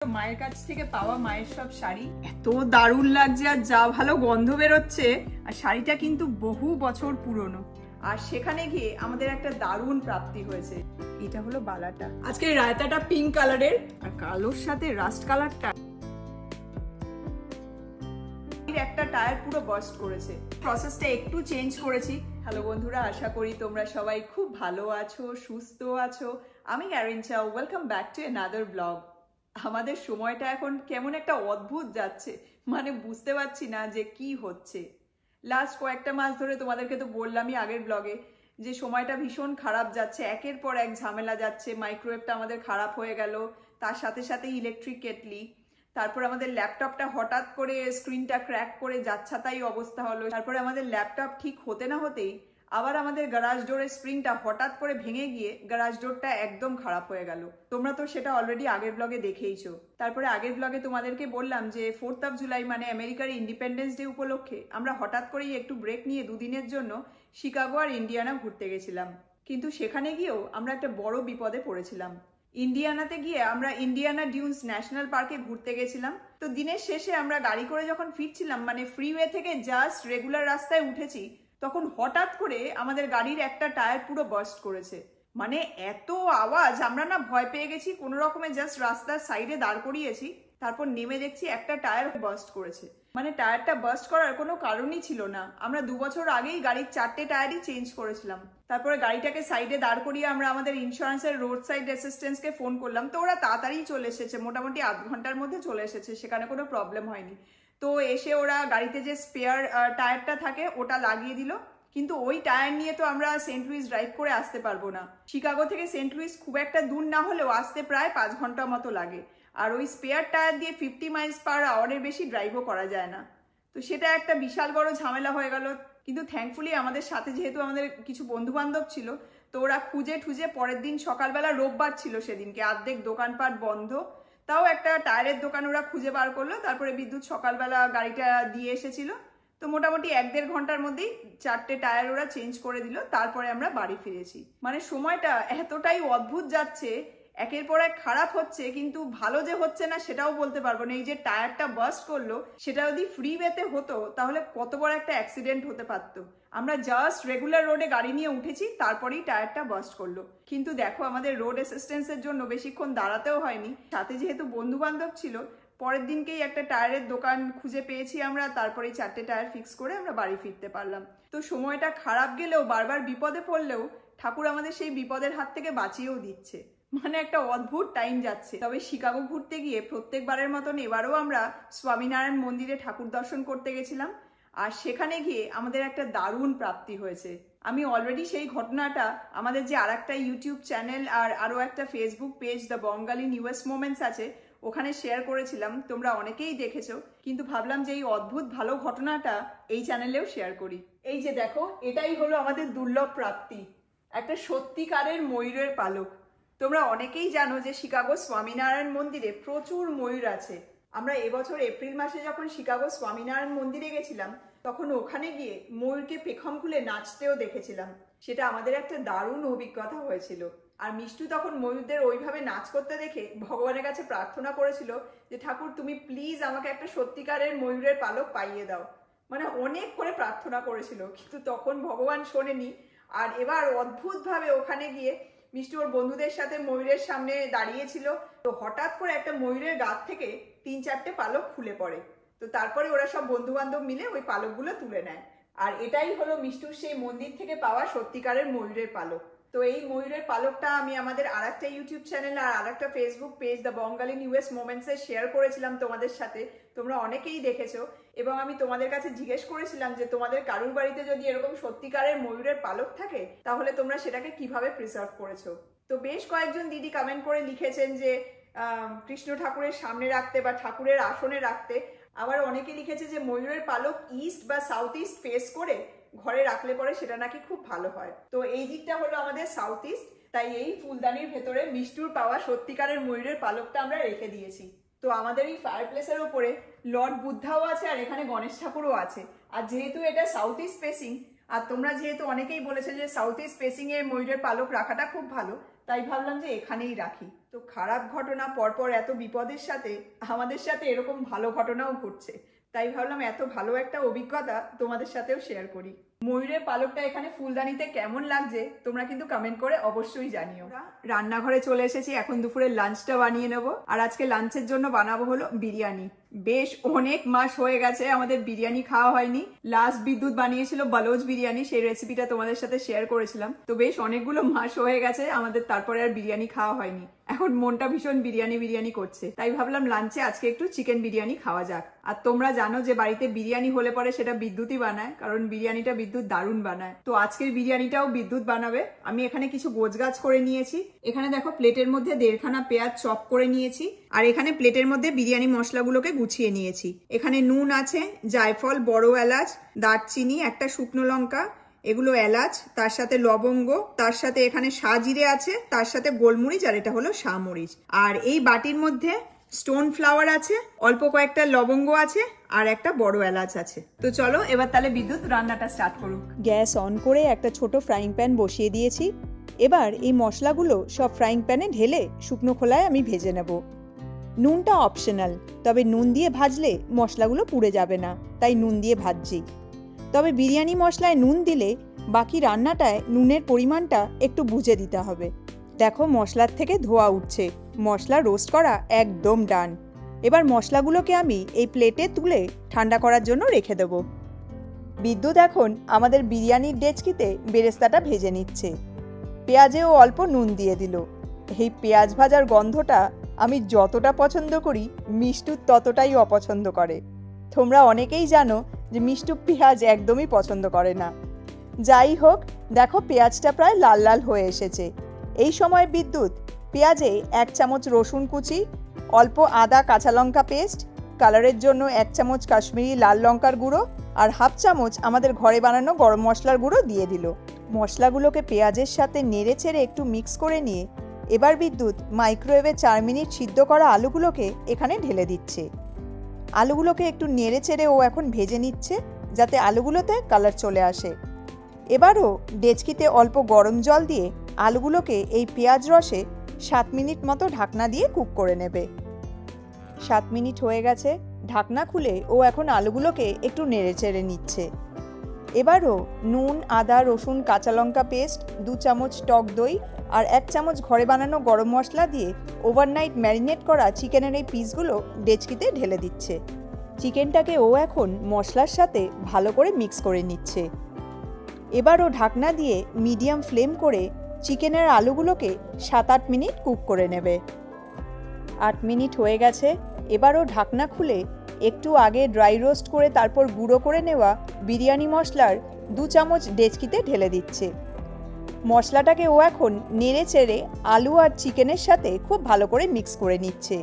মায়ের কাছ থেকে পাওয়া মায়ের সব শাড়ি এত দারুণ লাগছে আর যা ভালো গন্ধ বেরোচ্ছে। আর শাড়িটা কিন্তু বহু বছর পুরনো। আর সেখানে গিয়ে আমাদের একটা দারুণ প্রাপ্তি হয়েছে। এটা হলো বালাটা। আজকে রায়তাটা পিঙ্ক কালারের আর কালোর সাথে রাস্ট কালারটা একটা টায়ার পুরো বাস্ট করেছে। প্রসেসটা একটু চেঞ্জ করেছি। হ্যালো বন্ধুরা, আশা করি তোমরা সবাই খুব ভালো আছো, সুস্থ আছো। আমি অ্যারিন চাও, welcome back to another blog. আমাদের সময়টা এখন কেমন একটা অদ্ভুত যাচ্ছে, মানে বুঝতে পারছি না যে কি হচ্ছে। লাস্ট কয়েকটা মাস ধরে তোমাদেরকে তো বললামই আগের ব্লগে যে সময়টা ভীষণ খারাপ যাচ্ছে, একের পর এক ঝামেলা যাচ্ছে। মাইক্রোওয়েভটা আমাদের খারাপ হয়ে গেল, তার সাথে সাথে ইলেকট্রিক কেটলি, তারপর আমাদের ল্যাপটপটা হঠাৎ করে স্ক্রিনটা ক্র্যাক করে যাচ্ছা তাই অবস্থা হলো। তারপরে আমাদের ল্যাপটপ ঠিক হতে না হতেই আবার আমাদের গ্যারাজ ডোরের স্প্রিংটা হঠাৎ করে ভেঙে গিয়ে গ্যারাজ ডোরটা একদম খারাপ হয়ে গেল। তোমরা তো সেটা অলরেডি আগের ব্লগে দেখেইছো। তারপরে আগের ব্লগে তোমাদেরকে বললাম যে 4th জুলাই মানে আমেরিকার ইন্ডিপেন্ডেন্স ডে উপলক্ষে আমরা হঠাৎ করেই একটু ব্রেক নিয়ে দুদিনের জন্য শিকাগো আর ইন্ডিয়ানা ঘুরতে গেছিলাম। কিন্তু সেখানে গিয়েও আমরা একটা বড় বিপদে পড়েছিলাম। ইন্ডিয়ানাতে গিয়ে আমরা ইন্ডিয়ানা ডিউন্স ন্যাশনাল পার্কে ঘুরতে গেছিলাম। তো দিনের শেষে আমরা গাড়ি করে যখন ফিরছিলাম, মানে ফ্রিওয়ে থেকে জাস্ট রেগুলার রাস্তায় উঠেছি, তখন হঠাৎ করে আমাদের গাড়ির একটা টায়ার পুরো বাস্ট করেছে। মানে এত আওয়াজ, আমরা না ভয় পেয়ে গেছি। কোনো রকমে জাস্ট রাস্তার সাইডে দাঁড় করিয়েছি, তারপর নেমে দেখছি একটা টায়ার বাস্ট করেছে। মানে টায়ারটা বাস্ট করার কোনো কারণই ছিল না। আমরা 2 বছর আগেই গাড়ির 4টে টায়ারই চেঞ্জ করেছিলাম। তারপরে গাড়িটাকে সাইডে দাঁড় করিয়ে আমরা আমাদের ইন্স্যুরেন্সের রোড সাইড অ্যাসিস্ট্যান্সকে ফোন করলাম। তো ওরা তাড়াতাড়ি চলে এসেছে, মোটামুটি আধ ঘন্টার মধ্যে চলে এসেছে, সেখানে কোনো প্রবলেম হয়নি। তো এসে ওরা গাড়িতে যে স্পেয়ার টায়ারটা থাকে ওটা লাগিয়ে দিল। কিন্তু ওই টায়ার নিয়ে তো আমরা সেন্ট লুইস ড্রাইভ করে আসতে পারবো না। শিকাগো থেকে সেন্ট লুইস খুব একটা দূর না হলেও আসতে প্রায় 5 ঘন্টা মতো লাগে। আর ওই স্পেয়ার টায়ার দিয়ে 50 মাইলস পার আওয়ারের বেশি ড্রাইভও করা যায় না। তো সেটা একটা বিশাল বড় ঝামেলা হয়ে গেল। কিন্তু থ্যাঙ্কফুলি আমাদের সাথে যেহেতু আমাদের কিছু বন্ধু বান্ধব ছিল, তো ওরা খুঁজে ঠুজে পরের দিন সকালবেলা, রোববার ছিল সেদিনকে, অর্ধেক দোকানপাট বন্ধ, তাও একটা টায়ারের দোকান ওরা খুঁজে বার করলো। তারপরে বিদ্যুৎ সকালবেলা গাড়িটা দিয়ে এসেছিল। তো মোটামুটি 1-1.5 ঘন্টার মধ্যেই 4টে টায়ার ওরা চেঞ্জ করে দিল। তারপরে আমরা বাড়ি ফিরেছি। মানে সময়টা এতটাই অদ্ভুত যাচ্ছে, একের পর এক খারাপ হচ্ছে, কিন্তু ভালো যে হচ্ছে না সেটাও বলতে পারবো না। এই যে টায়ারটা বাস্ট করলো, সেটা যদি ফ্রিওয়েতে হতো তাহলে কত বড় একটা অ্যাক্সিডেন্ট হতে পারতো। আমরা জাস্ট রেগুলার রোডে গাড়ি নিয়ে উঠেছি, তারপরেই টায়ারটা বাস্ট করলো। কিন্তু দেখো, আমাদের রোড অ্যাসিস্ট্যান্সের জন্য বেশিক্ষণ দাঁড়াতেও হয়নি। সাথে যেহেতু বন্ধু বান্ধব ছিল, পরের দিনকেই একটা টায়ারের দোকান খুঁজে পেয়েছি আমরা। তারপরেই 4টে টায়ার ফিক্স করে আমরা বাড়ি ফিরতে পারলাম। তো সময়টা খারাপ গেলেও, বারবার বিপদে পড়লেও ঠাকুর আমাদের সেই বিপদের হাত থেকে বাঁচিয়েও দিচ্ছে। মানে একটা অদ্ভুত টাইম যাচ্ছে। তবে শিকাগো ঘুরতে গিয়ে প্রত্যেকবারের মতন এবারও আমরা স্বামীনারায়ণ মন্দিরে ঠাকুর দর্শন করতে গেছিলাম। আর সেখানে গিয়ে আমাদের একটা দারুণ প্রাপ্তি হয়েছে। আমি অলরেডি সেই ঘটনাটা আমাদের যে আরেকটা ইউটিউব চ্যানেল আর আরো একটা Facebook page the Bangali newest moments আছে, ওখানে শেয়ার করেছিলাম, তোমরা অনেকেই দেখেছো। কিন্তু ভাবলাম যে এই অদ্ভুত ভালো ঘটনাটা এই চ্যানেলেও শেয়ার করি। এই যে দেখো, এটাই হলো আমাদের দুর্লভ প্রাপ্তি, একটা সত্যিকারের ময়ূরের পালক। তোমরা অনেকেই জানো যে শিকাগো স্বামীনারায়ণ মন্দিরে প্রচুর ময়ূর আছে। আমরা এবছর এপ্রিল মাসে যখন শিকাগো স্বামীনারায়ণ মন্দিরে গেছিলাম, তখন ওখানে গিয়ে ময়ূরকে পেখম খুলে নাচতেও দেখেছিলাম। সেটা আমাদের একটা দারুণ অভিজ্ঞতা হয়েছিল। আর মিষ্টু তখন ময়ূরদের ওইভাবে নাচ করতে দেখে ভগবানের কাছে প্রার্থনা করেছিল যে ঠাকুর, তুমি প্লিজ আমাকে একটা সত্যিকারের ময়ূরের পালক পাইয়ে দাও। মানে অনেক করে প্রার্থনা করেছিল, কিন্তু তখন ভগবান শোনেনি। আর এবার অদ্ভুতভাবে ওখানে গিয়ে মিষ্টি ওর বন্ধুদের সাথে ময়ূরের সামনে দাঁড়িয়েছিল। তো হঠাৎ করে একটা ময়ূরের গাত থেকে 3-4টে পালক খুলে পড়ে। তো তারপরে ওরা সব বন্ধু বান্ধব মিলে ওই পালকগুলো তুলে নেয়। আর এটাই হলো মিষ্টুর সেই মন্দির থেকে পাওয়া সত্যিকারের ময়ূরের পালক। তো এই ময়ূরের পালকটা আমি আমাদের আরেকটা ইউটিউব চ্যানেল আর আরেকটা Facebook page the Bangali newest মোমেন্টসে শেয়ার করেছিলাম তোমাদের সাথে। তোমরা অনেকেই দেখেছো। এবং আমি তোমাদের কাছে জিজ্ঞেস করেছিলাম যে তোমাদের কারুর বাড়িতে যদি এরকম সত্যিকারের ময়ূরের পালক থাকে, তাহলে তোমরা সেটাকে কিভাবে প্রিজার্ভ করেছো। তো বেশ কয়েকজন দিদি কমেন্ট করে লিখেছেন যে কৃষ্ণ ঠাকুরের সামনে রাখতে বা ঠাকুরের আসনে রাখতে। আবার অনেকে লিখেছে যে ময়ূরের পালক ইস্ট বা সাউথ ইস্ট ফেস করে ঘরে রাখলে পরে সেটা নাকি খুব ভালো হয়। তো এই দিকটা হলো আমাদের সাউথ ইস্ট, তাই এই ফুলদানির ভেতরে মিষ্টুর পাওয়া সত্যিকারের ময়ূরের পালকটা আমরা রেখে দিয়েছি। তো আমাদের এই ফায়ার প্লেসের ওপরে লর্ড বুদ্ধাও আছে আর এখানে গণেশ ঠাকুরও আছে। আর যেহেতু এটা সাউথ ইস্ট ফেসিং, আর তোমরা যেহেতু অনেকেই বলেছে যে সাউথ ইস্ট ফেসিং এ ময়ূরের পালক রাখাটা খুব ভালো, তাই ভাবলাম যে এখানেই রাখি। তো খারাপ ঘটনা পরপর এত বিপদের সাথে আমাদের সাথে এরকম ভালো ঘটনাও ঘটছে, তাই ভাবলাম এত ভালো একটা অভিজ্ঞতা তোমাদের সাথেও শেয়ার করি। ময়ূরের পালকটা এখানে ফুলদানিতে কেমন লাগছে তোমরা কিন্তু কমেন্ট করে অবশ্যই জানিও। রান্নাঘরে চলে এসেছি, এখন দুপুরের লাঞ্চটা বানিয়ে নেব। আর আজকে লাঞ্চের জন্য বানাবো হলো বিরিয়ানি। বেশ অনেক মাস হয়ে গেছে আমাদের বিরিয়ানি খাওয়া হয়নি। লাস্ট বিদ্যুৎ বানিয়েছিল বালোচ বিরিয়ানি, সেই রেসিপিটা তোমাদের সাথে শেয়ার করেছিলাম। তো বেশ অনেকগুলো মাস হয়ে গেছে আমাদের, তারপরে আর বিরিয়ানি খাওয়া হয়নি। এখন মনটা ভীষণ বিরিয়ানি বিরিয়ানি করছে, তাই ভাবলাম লাঞ্চে আজকে একটু চিকেন বিরিয়ানি খাওয়া যাক। আর তোমরা জানো যে বাড়িতে বিরিয়ানি হলে পরে সেটা বিদ্যুৎই বানায়, কারণ বিরিয়ানিটা বিদ্যুৎ দারুণ বানায়। তো আজকের বিরিয়ানিটাও বিদ্যুৎ বানাবে। আমি এখানে কিছু গোছগাছ করে নিয়েছি। এখানে দেখো প্লেটের মধ্যে 1.5খানা পেঁয়াজ চপ করে নিয়েছি, আর এখানে প্লেটের মধ্যে বিরিয়ানি মশলাগুলোকে গুছিয়ে নিয়েছি। এখানে নুন আছে, জায়ফল, বড় এলাচ, দারচিনি, একটা শুকনো লঙ্কা, এগুলো এলাচ, তার সাথে লবঙ্গ, তার সাথে এখানে সাজিরে আছে, তার সাথে গোলমরিচ, আর এটা হলো শামরিচ। আর এই বাটির মধ্যে স্টোন ফ্লাওয়ার আছে, অল্প কয়েকটা লবঙ্গ আছে, আর একটা বড় এলাচ আছে। তো চলো এবার তাহলে বিদ্যুৎ রান্নাটা স্টার্ট করুক। গ্যাস অন করে একটা ছোট ফ্রাইং প্যান বসিয়ে দিয়েছি। এবার এই মশলাগুলো সব ফ্রাইং প্যানে ঢেলে শুকনো খোলায় আমি ভেজে নেব। নুনটা অপশনাল, তবে নুন দিয়ে ভাজলে মশলাগুলো পুড়ে যাবে না, তাই নুন দিয়ে ভাজছি। তবে বিরিয়ানি মশলায় নুন দিলে বাকি রান্নাটায় নুনের পরিমাণটা একটু বুঝে দিতে হবে। দেখো মশলার থেকে ধোঁয়া উঠছে, মশলা রোস্ট করা একদম ডান। এবার মশলাগুলোকে আমি এই প্লেটে তুলে ঠান্ডা করার জন্য রেখে দেব। বিদ্যুৎ এখন আমাদের বিরিয়ানির ডেচকিতে বেরেস্তাটা ভেজে নিচ্ছে। পেঁয়াজেও অল্প নুন দিয়ে দিল। এই পেঁয়াজ ভাজার গন্ধটা আমি যতটা পছন্দ করি মিষ্টু ততটাই অপছন্দ করে। তোমরা অনেকেই জানো যে মিষ্টু পেঁয়াজ একদমই পছন্দ করে না। যাই হোক, দেখো পেঁয়াজটা প্রায় লাল লাল হয়ে এসেছে। এই সময় বিদ্যুৎ পেঁয়াজে 1 চামচ রসুন কুচি, অল্প আদা কাঁচা লঙ্কা পেস্ট, কালারের জন্য 1 চামচ কাশ্মীরি লাল লঙ্কার গুঁড়ো, আর 1/2 চামচ আমাদের ঘরে বানানো গরম মশলার গুঁড়ো দিয়ে দিল। মশলাগুলোকে পেঁয়াজের সাথে নেড়ে চেড়ে একটু মিক্স করে নিয়ে এবার বিদ্যুৎ মাইক্রোওয়েভে 4 মিনিট সিদ্ধ করা আলুগুলোকে এখানে ঢেলে দিচ্ছে। আলুগুলোকে একটু নেড়ে চেড়ে ও এখন ভেজে নিচ্ছে, যাতে আলুগুলোতে কালার চলে আসে। এবারও ডেচকিতে অল্প গরম জল দিয়ে আলুগুলোকে এই পেঁয়াজ রসে 7 মিনিট মতো ঢাকনা দিয়ে কুক করে নেবে। 7 মিনিট হয়ে গেছে, ঢাকনা খুলে ও এখন আলুগুলোকে একটু নেড়ে চেড়ে নিচ্ছে। এবারও নুন, আদা, রসুন, কাঁচা লঙ্কা পেস্ট, 2 চামচ টক দই আর 1 চামচ ঘরে বানানো গরম মশলা দিয়ে ওভারনাইট ম্যারিনেট করা চিকেনের এই পিসগুলো ডেচকিতে ঢেলে দিচ্ছে। চিকেনটাকে ও এখন মশলার সাথে ভালো করে মিক্স করে নিচ্ছে। এবারও ঢাকনা দিয়ে মিডিয়াম ফ্লেম করে চিকেনের আলুগুলোকে 7-8 মিনিট কুক করে নেবে। 8 মিনিট হয়ে গেছে, এবারও ঢাকনা খুলে একটু আগে ড্রাই রোস্ট করে তারপর গুঁড়ো করে নেওয়া বিরিয়ানি মশলার 2 চামচ ডেচকিতে ঢেলে দিচ্ছে। মশলাটাকে ও এখন নেড়ে চেড়ে আলু আর চিকেনের সাথে খুব ভালো করে মিক্স করে নিচ্ছে।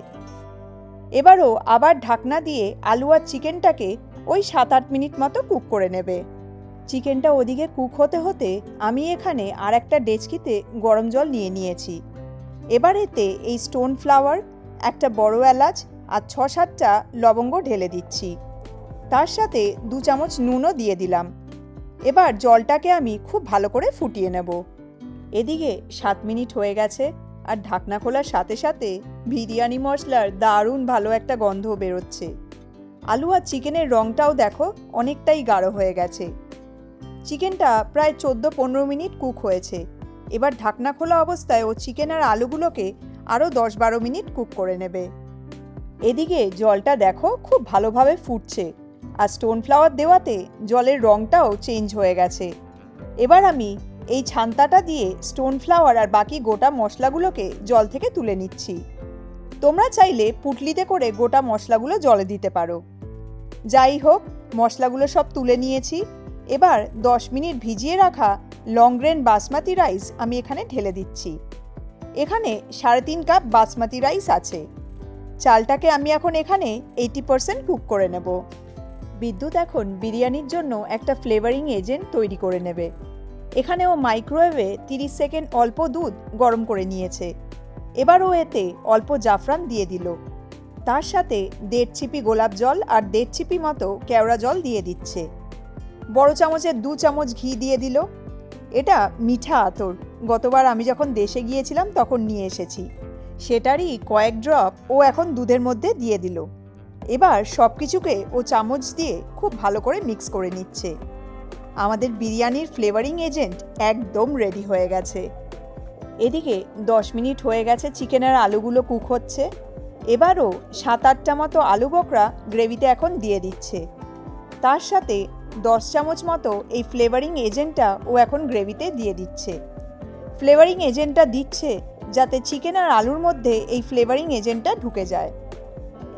এবারও আবার ঢাকনা দিয়ে আলু আর চিকেনটাকে ওই 7-8 মিনিট মতো কুক করে নেবে। চিকেনটা ওদিকে কুক হতে হতে আমি এখানে আর একটা ডেচকিতে গরম জল নিয়ে নিয়েছি। এবার এতে এই স্টোন ফ্লাওয়ার, একটা বড় এলাচ আর 6-7টা লবঙ্গ ঢেলে দিচ্ছি। তার সাথে 2 চামচ নুনও দিয়ে দিলাম। এবার জলটাকে আমি খুব ভালো করে ফুটিয়ে নেব। এদিকে 7 মিনিট হয়ে গেছে, আর ঢাকনা খোলার সাথে সাথে বিরিয়ানি মশলার দারুণ ভালো একটা গন্ধ বেরোচ্ছে। আলু আর চিকেনের রঙটাও দেখো অনেকটাই গাঢ় হয়ে গেছে। চিকেনটা প্রায় 14-15 মিনিট কুক হয়েছে। এবার ঢাকনা খোলা অবস্থায় ও চিকেন আর আলুগুলোকে আরও 10-12 মিনিট কুক করে নেবে। এদিকে জলটা দেখো খুব ভালোভাবে ফুটছে, আর স্টোন ফ্লাওয়ার দেওয়াতে জলের রঙটাও চেঞ্জ হয়ে গেছে। এবার আমি এই ছান্তাটা দিয়ে স্টোন ফ্লাওয়ার আর বাকি গোটা মশলাগুলোকে জল থেকে তুলে নিচ্ছি। তোমরা চাইলে পুটলিতে করে গোটা মশলাগুলো জলে দিতে পারো। যাই হোক, মশলাগুলো সব তুলে নিয়েছি। এবার 10 মিনিট ভিজিয়ে রাখা লং গ্রেন বাসমতি রাইস আমি এখানে ঢেলে দিচ্ছি। এখানে 3.5 কাপ বাসমতি রাইস আছে। চালটাকে আমি এখন এখানে 80% কুক করে নেব। বিদ্যুৎ এখন বিরিয়ানির জন্য একটা ফ্লেভারিং এজেন্ট তৈরি করে নেবে। এখানে ও মাইক্রোওয়েভে 30 সেকেন্ড অল্প দুধ গরম করে নিয়েছে। এবার ও এতে অল্প জাফরান দিয়ে দিল। তার সাথে 1.5 চিপি গোলাপ জল আর 1.5 চিপি মতো কেওড়া জল দিয়ে দিচ্ছে। বড় চামচের 2 চামচ ঘি দিয়ে দিল। এটা মিঠা আতর, গতবার আমি যখন দেশে গিয়েছিলাম তখন নিয়ে এসেছি, সেটারই কয়েক ড্রপ ও এখন দুধের মধ্যে দিয়ে দিল। এবার সব কিছুকে ও চামচ দিয়ে খুব ভালো করে মিক্স করে নিচ্ছে। আমাদের বিরিয়ানির ফ্লেভারিং এজেন্ট একদম রেডি হয়ে গেছে। এদিকে 10 মিনিট হয়ে গেছে চিকেনের আলুগুলো কুক হচ্ছে। এবারও 7-8টা মতো আলু বকরা গ্রেভিতে এখন দিয়ে দিচ্ছে। তার সাথে 10 চামচ মতো এই ফ্লেভারিং এজেন্টটা ও এখন গ্রেভিতে দিয়ে দিচ্ছে। ফ্লেভারিং এজেন্টটা দিচ্ছে যাতে চিকেন আর আলুর মধ্যে এই ফ্লেভারিং এজেন্টটা ঢুকে যায়।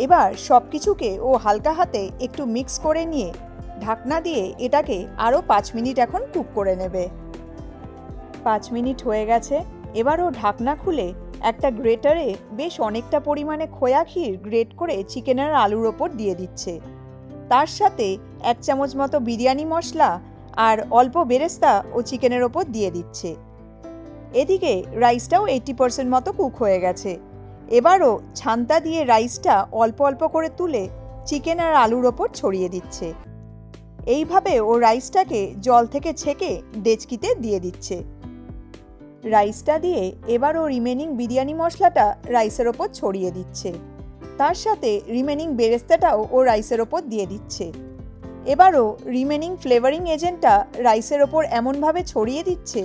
এবার সব কিছুকে ও হালকা হাতে একটু মিক্স করে নিয়ে ঢাকনা দিয়ে এটাকে আরও 5 মিনিট এখন কুক করে নেবে। 5 মিনিট হয়ে গেছে। এবার ও ঢাকনা খুলে একটা গ্রেটারে বেশ অনেকটা পরিমাণে খোয়া ক্ষীর গ্রেট করে চিকেন আর আলুর ওপর দিয়ে দিচ্ছে। তার সাথে 1 চামচ মতো বিরিয়ানি মশলা আর অল্প বেরেস্তা ও চিকেনের ওপর দিয়ে দিচ্ছে। এদিকে রাইসটাও 80% মতো কুক হয়ে গেছে। এবারও ছান্তা দিয়ে রাইসটা অল্প অল্প করে তুলে চিকেন আর আলুর ওপর ছড়িয়ে দিচ্ছে। এইভাবে ও রাইসটাকে জল থেকে ছেঁকে ডেচকিতে দিয়ে দিচ্ছে। রাইসটা দিয়ে এবার ও রিমেনিং বিরিয়ানি মশলাটা রাইসের ওপর ছড়িয়ে দিচ্ছে। তার সাথে রিমেনিং বেরেস্তাটাও ও রাইসের ওপর দিয়ে দিচ্ছে। এবারও রিমেনিং ফ্লেভারিং এজেন্টটা রাইসের ওপর এমনভাবে ছড়িয়ে দিচ্ছে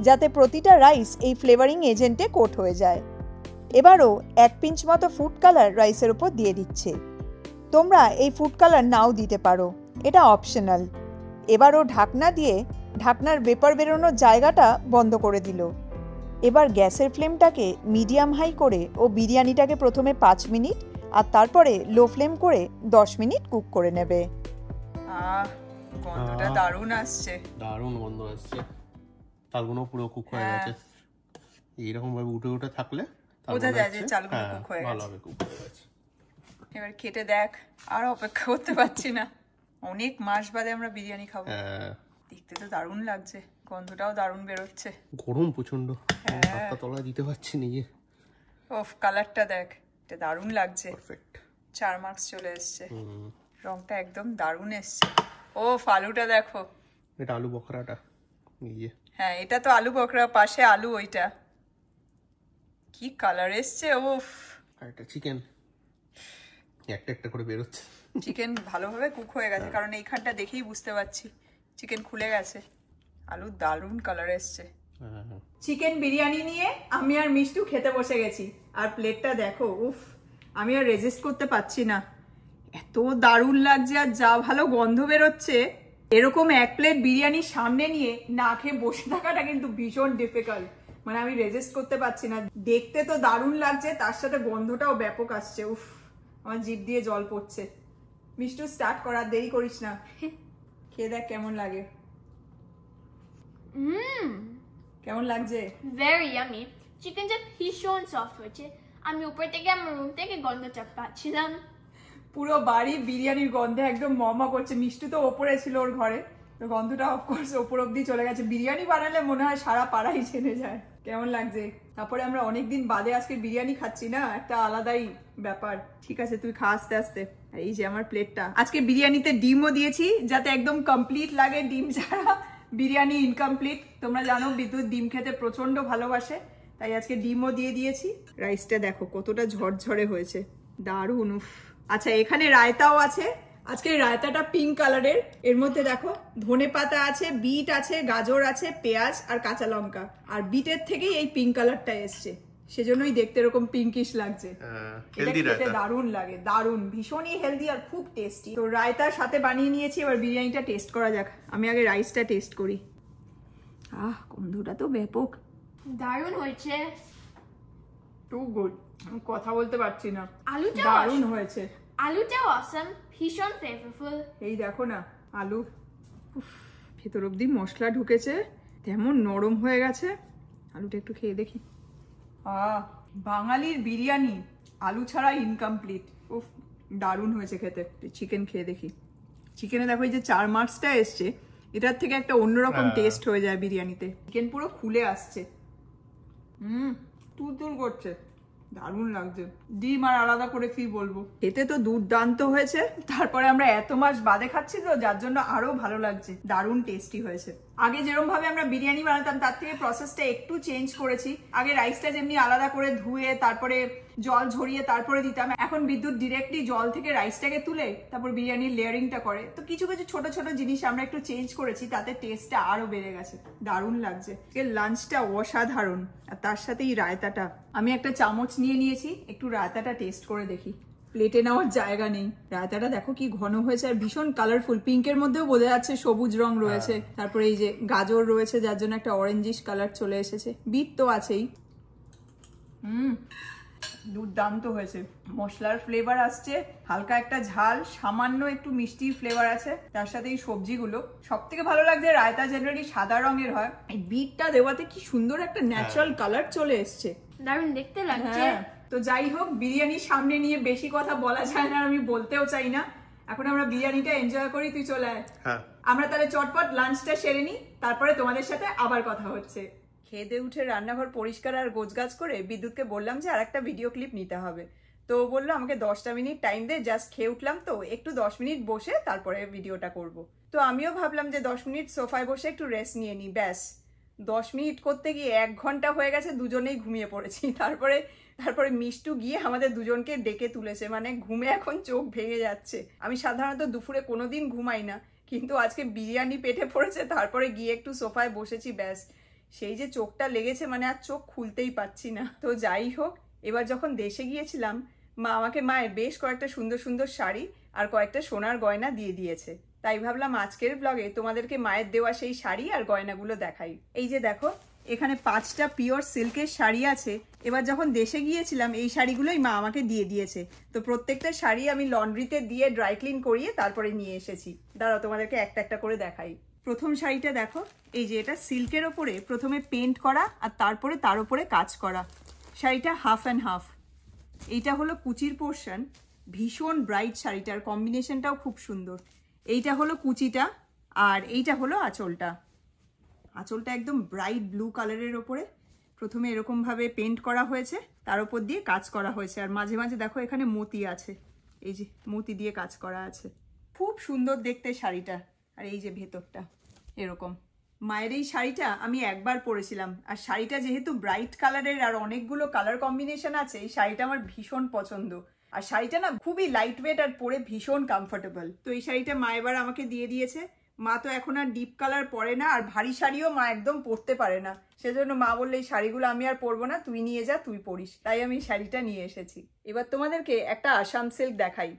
যাতে প্রতিটা রাইস এই ফ্লেভারিং এজেন্টে কোট হয়ে যায়। এবারও 1 পিঞ্চ মতো ফুড কালার রাইসের ওপর দিয়ে দিচ্ছে। তোমরা এই ফুড কালার নাও দিতে পারো, এটা অপশনাল। এবারও ঢাকনা দিয়ে ঢাকনার ভেপার বেরোনোর জায়গাটা বন্ধ করে দিল। এবার গ্যাসের ফ্লেমটাকে মিডিয়াম হাই করে ও বিরিয়ানিটাকে প্রথমে 5 মিনিট আর তারপরে লো ফ্লেম করে 10 মিনিট কুক করে নেবে। গন্ধটা দারুণ আসছে, দারুণ গন্ধ আসছে। চালগুলো পুরো কুক হয়ে গেছে। এইরকম ভাবে উঠে উঠে থাকলে বোঝা যায় যে চালগুলো কুক হয়ে গেছে। ভালোভাবে কুক হয়ে গেছে। এবার খেতে দেখ, আর অপেক্ষা করতে পারছি না। অনেক মাস বাদে আমরা বিরিয়ানি খাবো। দেখতে তো দারুণ লাগছে, গন্ধটাও দারুণ বেরোচ্ছে। গরম প্রচন্ড, হাতটা তলায় দিতে পারছি নিজে। ওফ, কালারটা দেখ, এটা দারুণ লাগছে। পারফেক্ট, 4 মার্কস চলে এসছে। রংটা একদম দারুণ এসছে। ওফ, আলুটা দেখো। এটা আলু বকরাটা। হ্যাঁ, এটা তো আলু বকরা, পাশে আলু, ওইটা কি কালার এসছে। ওফ, আর এটা চিকেন একটা একটা করে বের হচ্ছে। চিকেন ভালোভাবে কুক হয়ে গেছে, কারণ এইখানটা দেখেই বুঝতে পারছি চিকেন খুলে গেছে। আলু দারুণ কালার এসছে। চিকেন বিরিয়ানি নিয়ে আমি আর মিষ্টু খেতে বসে গেছি। আর প্লেটটা দেখো, উফ, আমি আর রেজিস্ট করতে পারছি না, এত দারুণ লাগছে আর যা ভালো গন্ধ বেরোচ্ছে। এরকম 1 প্লেট বিরিয়ানি সামনে নিয়ে না খেয়ে বসে থাকাটা কিন্তু ভীষণ ডিফিকাল্ট। মানে আমি রেজিস্ট করতে পারছি না। দেখতে তো দারুণ লাগছে, তার সাথে গন্ধটাও ব্যাপক আসছে। উফ, আমার জিভ দিয়ে জল পড়ছে। মিষ্টু, স্টার্ট করার দেরি করিস না, খেয়ে দেখ কেমন লাগে। কেমন লাগছে? Very yummy. চিকেনটা ভীষণ সফট হয়েছে। আমি উপর থেকে আমার রুম থেকে গন্ধটা পাচ্ছিলাম। পুরো বাড়ি বিরিয়ানির গন্ধে একদম মমা করছে। মিষ্টু তো ওপরে ছিল ওর ঘরে, তো গন্ধটা অফকোর্স ওপর অব্দি চলে গেছে। বিরিয়ানি বানালে মনে হয় সারা পাড়াই জেনে যায়। কেমন লাগছে? তারপরে আমরা অনেকদিন বাদে আজকে বিরিয়ানি খাচ্ছি না, একটা আলাদাই ব্যাপার। ঠিক আছে, তুই খা আস্তে আস্তে। এই যে আমার প্লেটটা। আজকে বিরিয়ানিতে ডিমও দিয়েছি যাতে একদম কমপ্লিট লাগে, ডিম ছাড়া বিরিয়ানি ইনকমপ্লিট। তোমরা জানো বিদ্যুৎ ডিম খেতে প্রচন্ড ভালোবাসে, তাই আজকে ডিমও দিয়ে দিয়েছি। রাইসটা দেখো কতটা ঝরঝরে হয়েছে, দারুণ। উফ, আচ্ছা, এখানে রায়তাও আছে। আজকে রায়তাটা পিঙ্ক কালারের। এর মধ্যে দেখো ধনে পাতা আছে, বিট আছে, গাজর আছে, পেঁয়াজ আর কাঁচা লঙ্কা। আর বিটের থেকেই এই পিঙ্ক কালারটা এসছে, সেজন্যই দেখতে এরকম পিঙ্কিশ লাগছে। এটা খেতে দারুণ লাগে, দারুণ, ভীষণই হেলদি আর খুব টেস্টি। তো রায়তার সাথে বানিয়ে নিয়েছি, এবার বিরিয়ানিটা টেস্ট করা যাক। আমি আগে রাইসটা টেস্ট করি। গন্ধটা তো ব্যাপক, দারুণ হয়েছে। টু গুড, আমি কথা বলতে পারছি না। আলুটা দারুণ হয়েছে। আলুটাও অসাম, ভীষণ ফ্লেভারফুল। এই দেখো না আলু, ভেতর অব্দি মশলা ঢুকেছে, তেমন নরম হয়ে গেছে। আলুটা একটু খেয়ে দেখি। বাঙালির বিরিয়ানি আলু ছাড়া ইনকমপ্লিট। উফ, দারুণ হয়েছে খেতে। চিকেন খেয়ে দেখি। চিকেনে দেখো এই যে 4 মার্কসটা এসছে, এটার থেকে একটা অন্যরকম টেস্ট হয়ে যায় বিরিয়ানিতে। চিকেন পুরো খুলে আসছে, তুল করছে, দারুণ লাগছে। ডিম আর আলাদা করে কি বলবো, এতে তো দুর্দান্ত হয়েছে। তারপরে আমরা এত মাস বাদে খাচ্ছি তো, যার জন্য আরো ভালো লাগছে। দারুণ টেস্টি হয়েছে। আগে যেরকম ভাবে আমরা বিরিয়ানি বানাতাম তার থেকে প্রসেসটা একটু চেঞ্জ করেছি। আগে রাইসটা যেমনি আলাদা করে ধুয়ে তারপরে জল ঝরিয়ে তারপরে দিতাম, এখন বিদ্যুৎ ডিরেক্টলি জল থেকে রাইসটাকে তুলে তারপর বিরিয়ানির লেয়ারিংটা করে। তো কিছু কিছু ছোট ছোট জিনিস আমরা একটু চেঞ্জ করেছি, তাতে টেস্টটা আরো বেড়ে গেছে, দারুণ লাগছে। লাঞ্চটা অসাধারণ, আর তার সাথে এই রায়তাটা। আমি একটা চামচ নিয়ে নিয়েছি, একটু রায়তাটা টেস্ট করে দেখি। প্লেটে নেওয়ার জায়গা নেই। রায়তাটা দেখো কি ঘন হয়েছে, আর ভীষণ কালারফুল। পিঙ্কের মধ্যেও বোঝা যাচ্ছে সবুজ রং রয়েছে, তারপরে এই যে গাজর রয়েছে যার জন্য একটা অরেঞ্জিশ কালার চলে এসেছে, বিট তো আছেই। দুর্দান্ত হয়েছে, মশলার ফ্লেভার আসছে, হালকা একটা ঝাল, সামান্য একটু মিষ্টির ফ্লেভার আছে, তার সাথে এই সবজিগুলো। সব থেকে ভালো লাগছে রায়তা জেনারেলি সাদা রঙের হয়, এই বিটটা দেওয়াতে কি সুন্দর একটা ন্যাচারাল কালার চলে এসছে, দারুণ দেখতে লাগছে। তো যাই হোক, বিরিয়ানির সামনে নিয়ে বেশি কথা বলা যায় না, আমি বলতেও চাই না। এখন আমরা বিরিয়ানিটা এনজয় করি, তুই চলে আয়। আমরা তাহলে চটপট লাঞ্চটা সেরে নিই, তারপরে তোমাদের সাথে আবার কথা হচ্ছে। খেয়ে দিয়ে উঠে রান্নাঘর পরিষ্কার আর গোছগাছ করে বিদ্যুৎকে বললাম যে আর একটা ভিডিও ক্লিপ নিতে হবে। তো বললো আমাকে 10টা মিনিট টাইম দে, জাস্ট খেয়ে উঠলাম তো, একটু 10 মিনিট বসে তারপরে ভিডিওটা করব। তো আমিও ভাবলাম যে 10 মিনিট সোফায় বসে একটু রেস্ট নিয়ে নিই। ব্যাস 10 মিনিট করতে গিয়ে 1 ঘন্টা হয়ে গেছে, দুজনেই ঘুমিয়ে পড়েছি। তারপরে মিষ্টু গিয়ে আমাদের দুজনকে ডেকে তুলেছে, মানে ঘুমে এখন চোখ ভেঙে যাচ্ছে। আমি সাধারণত দুপুরে কোনোদিন ঘুমাই না, কিন্তু আজকে বিরিয়ানি পেটে পড়েছে, তারপরে গিয়ে একটু সোফায় বসেছি, ব্যাস সেই যে চোখটা লেগেছে, মানে আর চোখ খুলতেই পাচ্ছি না। তো যাই হোক, এবার যখন দেশে গিয়েছিলাম, মা আমাকে মায়ের বেশ কয়েকটা সুন্দর সুন্দর শাড়ি আর কয়েকটা সোনার গয়না দিয়ে দিয়েছে। তাই ভাবলাম আজকের ব্লগে তোমাদেরকে মায়ের দেওয়া সেই শাড়ি আর গয়নাগুলো দেখাই। এই যে দেখো, এখানে 5টা পিওর সিল্কের শাড়ি আছে। এবার যখন দেশে গিয়েছিলাম এই শাড়িগুলোই মা আমাকে দিয়ে দিয়েছে। তো প্রত্যেকটা শাড়ি আমি লন্ড্রিতে দিয়ে ড্রাই ক্লিন করিয়ে তারপরে নিয়ে এসেছি। দাঁড়াও তোমাদেরকে একটা একটা করে দেখাই। প্রথম শাড়িটা দেখো, এই যে এটা সিল্কের ওপরে প্রথমে পেন্ট করা আর তারপরে তার উপরে কাজ করা। শাড়িটা হাফ অ্যান্ড হাফ। এইটা হলো কুচির পোর্শন, ভীষণ ব্রাইট শাড়িটার কম্বিনেশনটাও খুব সুন্দর। এইটা হলো কুচিটা, আর এইটা হলো আঁচলটা। আঁচলটা একদম ব্রাইট ব্লু কালারের ওপরে প্রথমে এরকমভাবে পেন্ট করা হয়েছে, তার উপর দিয়ে কাজ করা হয়েছে, আর মাঝে মাঝে দেখো এখানে মতি আছে, এই যে মতি দিয়ে কাজ করা আছে। খুব সুন্দর দেখতে শাড়িটা। আর এই যে ভেতরটা এরকম। মায়ের এই শাড়িটা আমি একবার পরেছিলাম, আর শাড়িটা যেহেতু ব্রাইট কালারের আর অনেকগুলো কালার কম্বিনেশন আছে, এই শাড়িটা আমার ভীষণ পছন্দ। আর শাড়িটা না খুবই লাইট ওয়েট আর পরে ভীষণ কমফোর্টেবল। তো এই শাড়িটা মা এবার আমাকে দিয়ে দিয়েছে। মা তো এখন আর ডিপ কালার পরে না, আর ভারী শাড়িও মা একদম পরতে পারে না, সেজন্য মা বললে এই শাড়িগুলো আমি আর পরবো না, তুই নিয়ে যা, তুই পরিস। তাই আমি শাড়িটা নিয়ে এসেছি। এবার তোমাদেরকে একটা আসাম সিল্ক দেখাই।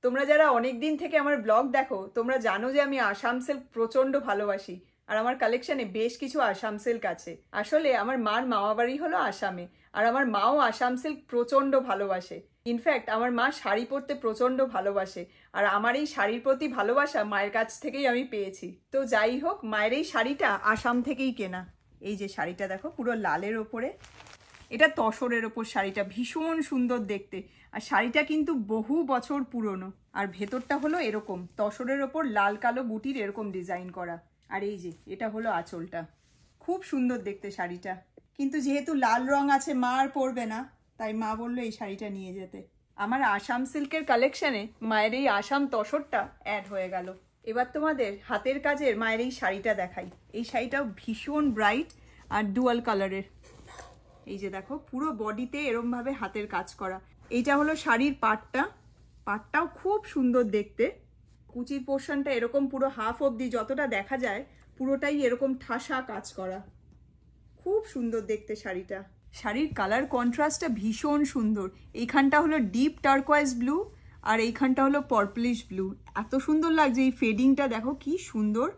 তোমরা যারা অনেক দিন থেকে আমার ব্লগ দেখো, তোমরা জানো যে আমি আসাম সিল্ক প্রচন্ড ভালোবাসি, আর আমার কালেকশনে বেশ কিছু আসাম সিল্ক আছে। আসলে আমার মার মামা বাড়ি হলো আসামে, আর আমার মাও আসাম সিল্ক প্রচন্ড ভালোবাসে। ইনফ্যাক্ট আমার মা শাড়ি পরতে প্রচন্ড ভালোবাসে, আর আমার এই শাড়ির প্রতি ভালোবাসা মায়ের কাছ থেকেই আমি পেয়েছি। তো যাই হোক, মায়ের এই শাড়িটা আসাম থেকেই কেনা। এই যে শাড়িটা দেখো, পুরো লালের ওপরে, এটা তসরের ওপর শাড়িটা, ভীষণ সুন্দর দেখতে। আর শাড়িটা কিন্তু বহু বছর পুরনো, আর ভেতরটা হলো এরকম তসরের ওপর লাল কালো বুটির এরকম ডিজাইন করা। আর এই যে এটা হলো আঁচলটা, খুব সুন্দর দেখতে শাড়িটা। কিন্তু যেহেতু লাল রং আছে, মা আর পরবে না, তাই মা বললো এই শাড়িটা নিয়ে যেতে। আমার আসাম সিল্কের কালেকশনে মায়ের এই আসাম তসরটা অ্যাড হয়ে গেল। এবার তোমাদের হাতের কাজের মায়ের এই শাড়িটা দেখাই। এই শাড়িটাও ভীষণ ব্রাইট আর ডুয়াল কালারের। এই যে দেখো, পুরো বডিতে এরমভাবে হাতের কাজ করা। এইটা হলো শাড়ির পাটটাও খুব সুন্দর দেখতে। কুচির পোর্শনটা এরকম পুরো হাফ অবধি যতটা দেখা যায়, পুরোটাই এরকম ঠাসা কাজ করা, খুব সুন্দর দেখতে শাড়িটা। শাড়ির কালার কন্ট্রাস্টটা ভীষণ সুন্দর। এইখানটা হলো ডিপ টার্কোয়াইজ ব্লু, আর এইখানটা হলো পার্পলিশ ব্লু। এত সুন্দর লাগছে এই ফেডিংটা, দেখো কি সুন্দর।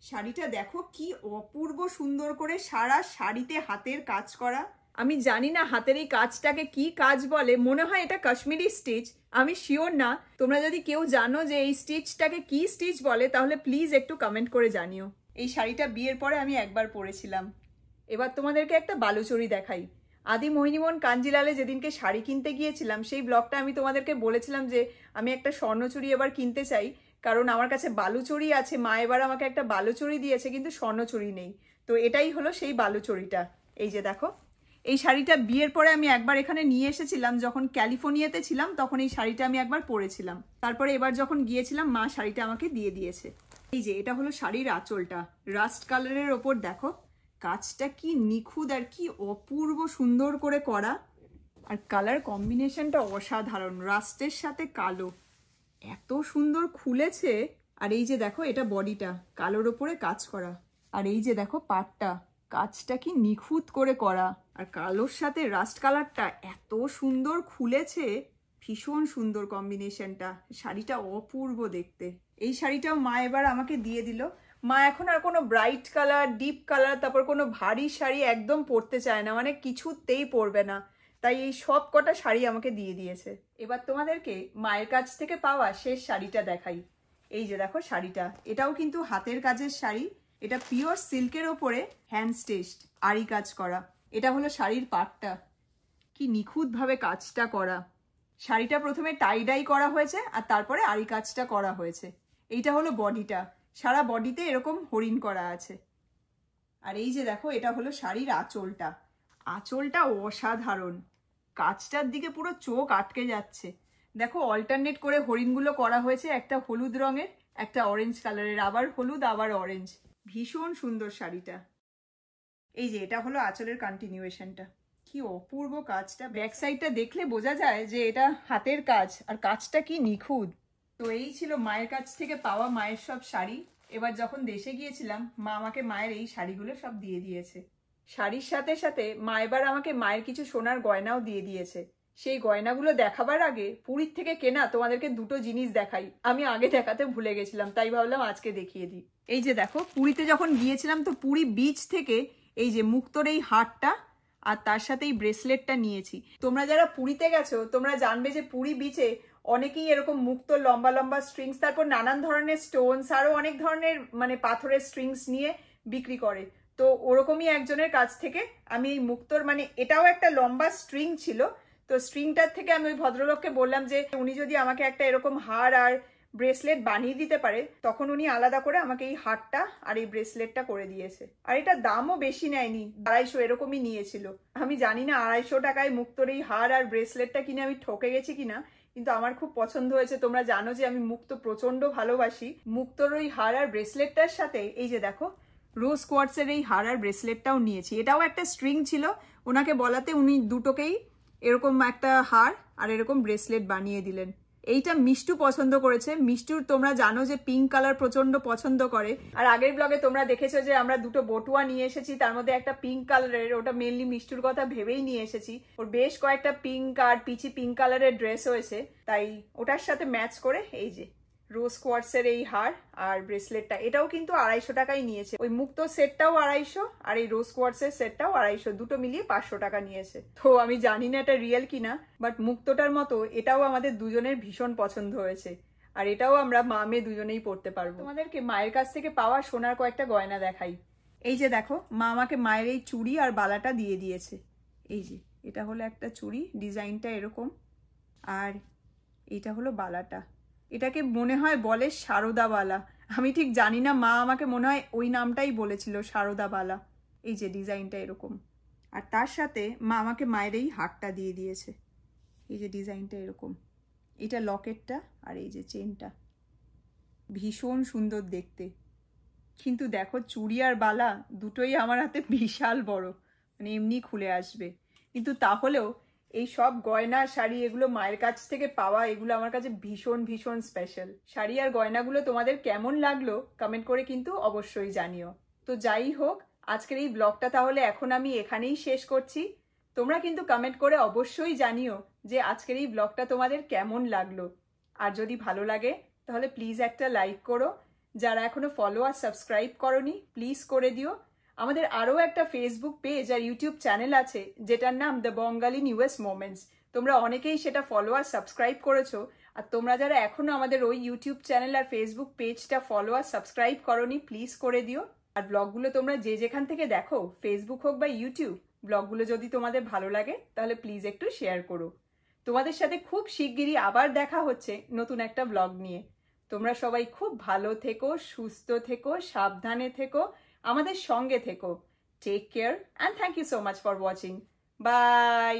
শাড়িটা দেখো কি অপূর্ব সুন্দর করে সারা শাড়িতে হাতের কাজ করা। আমি জানি না হাতের এই কাজটাকে কি কাজ বলে, মনে হয় এটা কাশ্মীরি স্টিচ, আমি শিওর না। তোমরা যদি কেউ জানো যে এই স্টিচটাকে কি স্টিচ বলে, তাহলে প্লিজ একটু কমেন্ট করে জানিও। এই শাড়িটা বিয়ের পরে আমি একবার পরেছিলাম। এবার তোমাদেরকে একটা বালুচরি দেখাই। আদি মোহিনীমোহন কাঞ্জিলালে যেদিনকে শাড়ি কিনতে গিয়েছিলাম, সেই ব্লগটা আমি তোমাদেরকে বলেছিলাম যে আমি একটা স্বর্ণচুড়ি এবার কিনতে চাই, কারণ আমার কাছে বালুচরি আছে। মা এবার আমাকে একটা বালুচরি দিয়েছে, কিন্তু স্বর্ণচুড়ি নেই। তো এটাই হলো সেই বালুচরিটা। এই যে দেখো, এই শাড়িটা বিয়ের পরে আমি একবার এখানে নিয়ে এসেছিলাম, যখন ক্যালিফোর্নিয়াতে ছিলাম তখন এই শাড়িটা আমি একবার পরেছিলাম। তারপরে এবার যখন গিয়েছিলাম, মা শাড়িটা আমাকে দিয়ে দিয়েছে। এই যে এটা হলো শাড়ির আঁচলটা, রাস্ট কালারের ওপর দেখো কাজটা কি নিখুঁত আর কি অপূর্ব সুন্দর করে করা, আর কালার কম্বিনেশনটা অসাধারণ, রাস্টের সাথে কালো এত সুন্দর খুলেছে। আর এই যে দেখো এটা বডিটা কালোর ওপরে কাজ করা, আর এই যে দেখো পাটটা কাজটা কি নিখুঁত করে করা, আর কালোর সাথে রাস্ট কালারটা এত সুন্দর খুলেছে, ভীষণ সুন্দর কম্বিনেশনটা। শাড়িটা অপূর্ব দেখতে। এই শাড়িটাও মা এবার আমাকে দিয়ে দিল। মা এখন আর কোনো ব্রাইট কালার, ডিপ কালার, তারপর কোনো ভারী শাড়ি একদম পরতে চায় না, মানে কিছুতেই পরবে না, তাই এই সব কটা শাড়ি আমাকে দিয়ে দিয়েছে। এবার তোমাদেরকে মায়ের কাছ থেকে পাওয়া শেষ শাড়িটা দেখাই। এই যে দেখো শাড়িটা, এটাও কিন্তু হাতের কাজের শাড়ি, এটা পিওর সিল্কের ওপরে হ্যান্ড স্টিচড আরি কাজ করা। এটা হলো শাড়ির পাটটা, কি নিখুঁতভাবে কাজটা করা। শাড়িটা প্রথমে টাই ডাই করা হয়েছে আর তারপরে আরি কাজটা করা হয়েছে। এইটা হলো বডিটা, সারা বডিতে এরকম হরিণ করা আছে। আর এই যে দেখো এটা হলো শাড়ির আঁচলটা, আঁচলটা অসাধারণ, কাজটার দিকে পুরো চোখ আটকে যাচ্ছে। দেখো অল্টারনেট করে হরিণগুলো করা হয়েছে, একটা হলুদ রঙের, একটা অরেঞ্জ কালারের, আবার হলুদ আবার অরেঞ্জ, ভীষণ সুন্দর শাড়িটা। এই যে এটা হলো আঁচলের কন্টিনিউয়েশনটা, কি অপূর্ব কাজটা। ব্যাক সাইডটা দেখলে বোঝা যায় যে এটা হাতের কাজ, আর কাজটা কি নিখুঁত। তো এই ছিল মায়ের কাছ থেকে পাওয়া মায়ের সব শাড়ি। এবার যখন দেশে গিয়েছিলাম মা আমাকে মায়ের এই শাড়িগুলো সব দিয়ে দিয়েছে। শাড়ির সাথে সাথে মা এবার আমাকে মায়ের কিছু সোনার গয়নাও দিয়ে দিয়েছে। সেই গয়নাগুলো দেখাবার আগে পুরীর থেকে কেনা তোমাদেরকে দুটো জিনিস দেখাই, আমি আগে দেখাতে ভুলে গেছিলাম, তাই ভাবলাম আজকে দেখিয়ে দিই। এই যে দেখো পুরীতে যখন গিয়েছিলাম তো পুরী বিচ থেকে এই যে মুক্তোর এই হারটা আর তার সাথে এই ব্রেসলেটটা নিয়েছি। তোমরা যারা পুরীতে গেছো তোমরা জানবে যে পুরী বিচে অনেকেই এরকম মুক্তো লম্বা লম্বা স্ট্রিংস, তারপর নানান ধরনের স্টোনস, আরো অনেক ধরনের মানে পাথরের স্ট্রিংস নিয়ে বিক্রি করে। তো ওরকমই একজনের কাছ থেকে আমি এই মুক্তোর, মানে এটাও একটা লম্বা স্ট্রিং ছিল, তো স্ট্রিংটার থেকে আমি ওই ভদ্রলোককে বললাম যে উনি যদি আমাকে একটা এরকম হার আর ব্রেসলেট বানিয়ে দিতে পারে, তখন উনি আলাদা করে আমাকে এই হারটা আর এই ব্রেসলেটটা করে দিয়েছে। আর এটা দামও বেশি নেয়নি, 250 এরকমই নিয়েছিল। আমি জানি না 250 টাকায় মুক্তোর এই হার আর ব্রেসলেটটা কিনে আমি ঠকে গেছি কিনা, কিন্তু আমার খুব পছন্দ হয়েছে। তোমরা জানো যে আমি মুক্তো প্রচন্ড ভালোবাসি। মুক্তোর ওই হার আর ব্রেসলেটটার সাথে এই যে দেখো রোজ কোয়ার্টসের এই হার আর ব্রেসলেটটাও নিয়েছি। এটাও একটা স্ট্রিং ছিল, ওনাকে বলাতে উনি দুটোকেই এরকম একটা হার আর এরকম ব্রেসলেট বানিয়ে দিলেন। এইটা মিষ্টু পছন্দ করেছে। মিষ্টুর তোমরা জানো যে পিঙ্ক কালার প্রচন্ড পছন্দ করে, আর আগের ব্লগে তোমরা দেখেছো যে আমরা দুটো বটুয়া নিয়ে এসেছি, তার মধ্যে একটা পিঙ্ক কালারের, ওটা মেনলি মিষ্টুর কথা ভেবেই নিয়ে এসেছি। ওর বেশ কয়েকটা পিঙ্ক আর পিচি পিঙ্ক কালারের ড্রেস হয়েছে, তাই ওটার সাথে ম্যাচ করে এই যে রোজ কোয়ার্টসের এই হার আর ব্রেসলেটটা, এটাও কিন্তু 250 টাকাই নিয়েছে। ওই মুক্তো সেটটাও 250 আর এই রোজ কোয়ার্টসের সেটটাও 250, দুটো মিলিয়ে 500 টাকা নিয়েছে। তো আমি জানি না এটা রিয়েল কিনা, বাট মুক্তোটার মতো এটাও আমাদের দুজনের ভীষণ পছন্দ হয়েছে, আর এটাও আমরা মা মেয়ে দুজনেই পরতে পারবো। তোমাদেরকে মায়ের কাছ থেকে পাওয়া সোনার কয়েকটা গয়না দেখাই। এই যে দেখো মা আমাকে মায়ের এই চুড়ি আর বালাটা দিয়ে দিয়েছে। এই যে এটা হলো একটা চুড়ি, ডিজাইনটা এরকম, আর এইটা হলো বালাটা। এটাকে মনে হয় বলে সারদা বালা, আমি ঠিক জানি না, মা আমাকে মনে হয় ওই নামটাই বলেছিল, সারদা বালা। এই যে ডিজাইনটা এরকম, আর তার সাথে মা আমাকে মায়ের এই হারটা দিয়ে দিয়েছে। এই যে ডিজাইনটা এরকম, এটা লকেটটা আর এই যে চেনটা, ভীষণ সুন্দর দেখতে। কিন্তু দেখো চুড়ি আর বালা দুটোই আমার হাতে বিশাল বড়, মানে এমনি খুলে আসবে, কিন্তু তাহলেও এই সব গয়না শাড়ি এগুলো মায়ের কাছ থেকে পাওয়া, এগুলো আমার কাছে ভীষণ ভীষণ স্পেশাল। শাড়ি আর গয়নাগুলো তোমাদের কেমন লাগলো কমেন্ট করে কিন্তু অবশ্যই জানিও। তো যাই হোক, আজকের এই ব্লগটা তাহলে এখন আমি এখানেই শেষ করছি। তোমরা কিন্তু কমেন্ট করে অবশ্যই জানিও যে আজকের এই ব্লগটা তোমাদের কেমন লাগলো, আর যদি ভালো লাগে তাহলে প্লিজ একটা লাইক করো। যারা এখনো ফলো আর সাবস্ক্রাইব করোনি প্লিজ করে দিও। আমাদের আরও একটা ফেসবুক পেজ আর ইউটিউব চ্যানেল আছে যেটার নাম দ্য বঙ্গালী নিউয়েস্ট মোমেন্টস। তোমরা অনেকেই সেটা ফলো আর সাবস্ক্রাইব করেছো, আর তোমরা যারা এখনো আমাদের ওই ইউটিউব চ্যানেল আর ফেসবুক পেজটা ফলো আর সাবস্ক্রাইব করোনি প্লিজ করে দিও। আর ব্লগগুলো তোমরা যে যেখান থেকে দেখো, ফেসবুক হোক বা ইউটিউব, ব্লগগুলো যদি তোমাদের ভালো লাগে তাহলে প্লিজ একটু শেয়ার করো। তোমাদের সাথে খুব শিগগিরই আবার দেখা হচ্ছে নতুন একটা ব্লগ নিয়ে। তোমরা সবাই খুব ভালো থেকো, সুস্থ থেকো, সাবধানে থেকো, আমাদের সঙ্গে থেকো। Take care and thank you so much for watching. By.